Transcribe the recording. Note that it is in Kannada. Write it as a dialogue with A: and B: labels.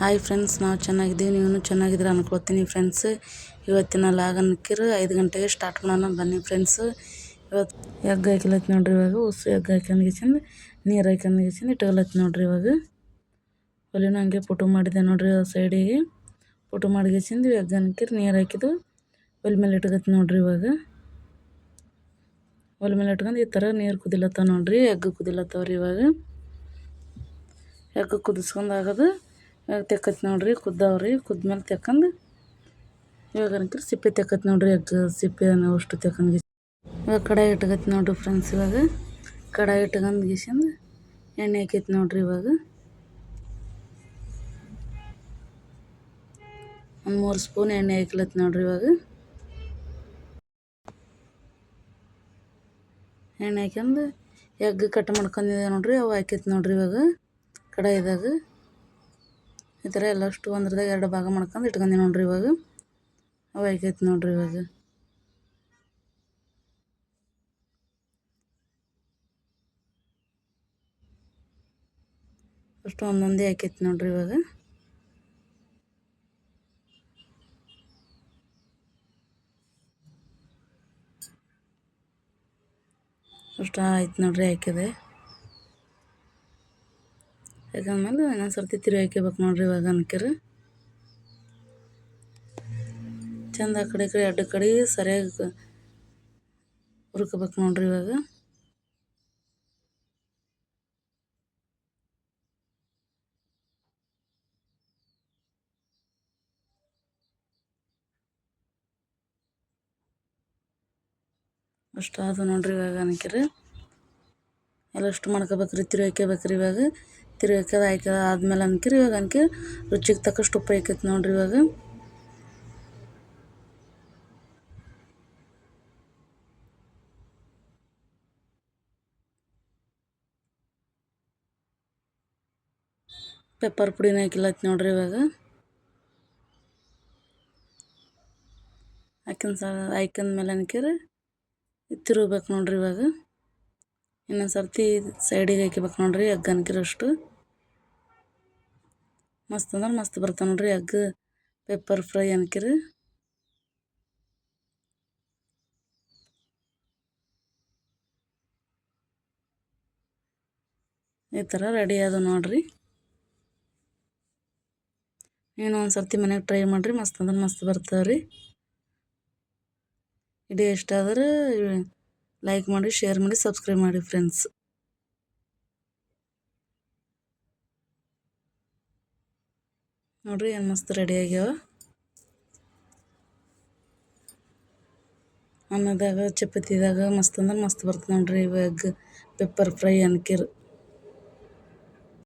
A: ಹಾಯ್ ಫ್ರೆಂಡ್ಸ್, ನಾವು ಚೆನ್ನಾಗಿದ್ದೀವಿ, ನೀವು ಚೆನ್ನಾಗಿದ್ದೀರ ಅನ್ಕೊಳ್ತೀನಿ ಫ್ರೆಂಡ್ಸ್. ಇವತ್ತಿನ ಲಾಗನ್ಕಿರು 5 ಗಂಟೆಗೆ ಸ್ಟಾರ್ಟ್ ಮಾಡೋಣ ಬನ್ನಿ ಫ್ರೆಂಡ್ಸ್. ಇವತ್ತು ಎಗ್ ಹಾಕಿಲತ್ತು ನೋಡ್ರಿ. ಇವಾಗ ಉಸು ಎಗ್ ಹಾಕ್ಯಂದ್ಗೆಸಿಂದ ನೀರು ಹಾಕ್ಯಂದ್ಗೆಸಿಂದ ಇಟ್ಕೊಲತ್ತು ನೋಡ್ರಿ. ಇವಾಗ ಒಲೆನೂ ಹಂಗೆ ಪುಟು ಮಾಡಿದೆ ನೋಡ್ರಿ. ಸೈಡಿಗೆ ಪುಟು ಮಾಡಿಗೆಸಿಂದ ಎಗ್ ಹಾಕಿರಿ ನೀರು ಹಾಕಿದ್ದು ಒಲೆ ಮೇಲೆ ಇಟ್ಕೊತಿ ನೋಡ್ರಿ. ಇವಾಗ ಒಲೆ ಮೇಲೆ ಇಟ್ಕೊಂಡು ಈ ಥರ ನೀರು ಕುದಿಲತ್ತಾವ ನೋಡ್ರಿ. ಎಗ್ ಕುದಿಲತ್ತವ್ರಿ. ಇವಾಗ ಎಗ್ ಕುದಿಸ್ಕೊಂಡು ಆಗೋದು ತೆಕ್ಕತ್ ನೋಡ್ರಿ. ಕುದ್ದಾವ್ರಿ. ಕುದ್ಮೇಲೆ ತೆಕ್ಕಂದು ಇವಾಗ ಅನ್ಕರಿ ಸಿಪ್ಪೆ ತೆಕ್ಕತ್ ನೋಡ್ರಿ. ಎಗ್ ಸಿಪ್ಪೆ ಅಷ್ಟು ತೆಕ್ಕಂದು ಇವಾಗ ಕಡಾಯಿ ಇಟ್ಕತ್ ನೋಡ್ರಿ ಫ್ರೆಂಡ್ಸ್. ಇವಾಗ ಕಡಾಯಿ ಇಟ್ಕೊಂಡು ಗೀಸಿಂದ ಎಣ್ಣೆ ಹಾಕೈತಿ ನೋಡ್ರಿ. ಇವಾಗ ಒಂದು 3 ಸ್ಪೂನ್ ಎಣ್ಣೆ ಹಾಕ್ಲತ್ ನೋಡ್ರಿ. ಇವಾಗ ಎಣ್ಣೆ ಹಾಕ್ಯಂದು ಎಗ್ ಕಟ್ ಮಾಡ್ಕೊಂಡಿದೆ ನೋಡ್ರಿ. ಅವು ಹಾಕೈತಿ ನೋಡ್ರಿ. ಇವಾಗ ಕಡಾಯಿದಾಗ ಈ ಥರ ಎಲ್ಲಷ್ಟು ಒಂದ್ರದಾಗ 2 ಭಾಗ ಮಾಡ್ಕೊಂಡು ಇಟ್ಕೊಂಡಿ ನೋಡ್ರಿ. ಇವಾಗ ಅವು ಹಾಕೈತಿ ನೋಡ್ರಿ. ಇವಾಗ ಅಷ್ಟು ಒಂದೊಂದೇ ಹಾಕೈತಿ ನೋಡ್ರಿ. ಇವಾಗ ಅಷ್ಟು ಆಯ್ತು ನೋಡ್ರಿ. ಹಾಕಿದೆ ಯಾಕಂದ್ಮೇಲೆ ಇನ್ನೊಂದು ಸರ್ತಿ ತಿರುಗಿ ಹಾಕ್ಯಬೇಕು ನೋಡ್ರಿ. ಇವಾಗ ಅನ್ಕರ ಚಂದ ಆ ಕಡೆ ಎರಡು ಕಡೆ ಸರಿಯಾಗಿ ಹುರ್ಕೋಬೇಕು ನೋಡ್ರಿ. ಇವಾಗ ಅಷ್ಟು ಅದು ನೋಡ್ರಿ. ಇವಾಗ ಅನ್ಕರ ಎಲ್ಲಷ್ಟು ಮಾಡ್ಕೋಬೇಕ್ರಿ. ತಿರುಗಿ ಹಾಕ್ಯಬೇಕ್ರಿ. ಇವಾಗ ತಿರುಗಿ ಹಾಕ್ಯದ ಆದ್ಮೇಲೆ ಅನ್ಕರಿ ಇವಾಗ ರುಚಿಗೆ ತಕ್ಕಷ್ಟು ಉಪ್ಪು ಹಾಕೈತಿ ನೋಡ್ರಿ. ಇವಾಗ ಪೆಪ್ಪರ್ ಪುಡಿನ ಹಾಕಿಲ್ಲತ್ ನೋಡ್ರಿ. ಇವಾಗ ಹಾಕಿಂದ್ಮೇಲೆ ಅನ್ಕರ ತಿರುಗ್ಬೇಕು ನೋಡ್ರಿ. ಇವಾಗ ಇನ್ನೊಂದು ಸರ್ತಿ ಸೈಡಿಗೆ ಹಾಕಿಬೇಕು ನೋಡ್ರಿ. ಎಗ್ ಅನ್ಕಿರಷ್ಟು ಮಸ್ತ್ ಅಂದ್ರೆ ಮಸ್ತ್ ಬರ್ತಾವೆ ನೋಡ್ರಿ. ಎಗ್ ಪೆಪ್ಪರ್ ಫ್ರೈ ಅನ್ಕಿರಿ ಈ ಥರ ರೆಡಿ ಅದು ನೋಡ್ರಿ. ನೀನು ಒಂದು ಸರ್ತಿ ಮನೆಗೆ ಟ್ರೈ ಮಾಡಿರಿ. ಮಸ್ತ್ ಅಂದ್ರೆ ಮಸ್ತ್ ಬರ್ತಾವೆ ರೀ. ವಿಡಿಯೋ ಇಷ್ಟ ಆದ್ರೆ ಲೈಕ್ ಮಾಡಿ, ಶೇರ್ ಮಾಡಿ, ಸಬ್ಸ್ಕ್ರೈಬ್ ಮಾಡಿ ಫ್ರೆಂಡ್ಸ್. ನೋಡ್ರಿ ಏನು ಮಸ್ತ್ ರೆಡಿ ಆಗ್ಯಾವ. ಅನ್ನದಾಗ ಚಪಾತಿದಾಗ ಮಸ್ತ್ ಅಂದ್ರೆ ಮಸ್ತ್ ಬರ್ತದೆ ನೋಡ್ರಿ. ಇವಾಗ ಪೆಪ್ಪರ್ ಫ್ರೈ ಅನ್ಕಿರ್